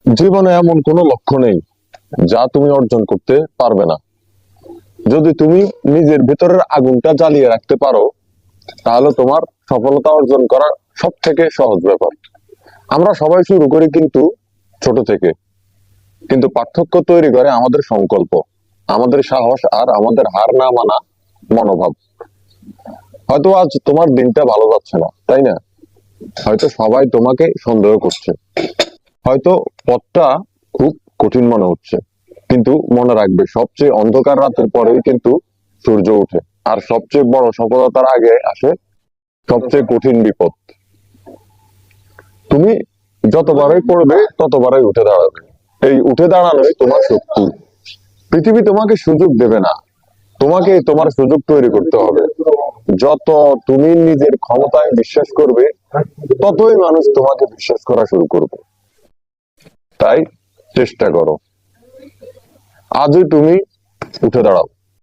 জীবনে এমন কোনো লক্ষ্য নেই যা তুমি অর্জন করতে পারবে না। যদি তুমি নিজের ভেতরের আগুনটা জ্বালিয়ে রাখতে পারো, তাহলে তোমার সফলতা অর্জন করা সব থেকে সহজ ব্যাপার। আমরা সবাই শুরু করি কিন্তু ছোট থেকে, কিন্তু পার্থক্য তৈরি করে আমাদের সংকল্প, আমাদের সাহস আর আমাদের হার না মানা মনোভাব। হয়তো আজ তোমার দিনটা ভালো যাচ্ছে না, তাই না? হয়তো সবাই তোমাকে সন্দেহ করছে, হয়তো পথটা খুব কঠিন মনে হচ্ছে, কিন্তু মনে রাখবে সবচেয়ে অন্ধকার রাতের পরেই কিন্তু সূর্য ওঠে। আর সবচেয়ে বড় সফলতার আগে আসে সবচেয়ে কঠিন বিপদ। তুমি যতবারই পড়বে ততবারই উঠে দাঁড়াবে। এই উঠে দাঁড়ানোই তোমার শক্তি। পৃথিবী তোমাকে সুযোগ দেবে না, তোমাকে তোমার সুযোগ তৈরি করতে হবে। যত তুমি নিজের ক্ষমতায় বিশ্বাস করবে, ততই মানুষ তোমাকে বিশ্বাস করা শুরু করবে। তাই চেষ্টা করো, আজই তুমি উঠে দাঁড়াও।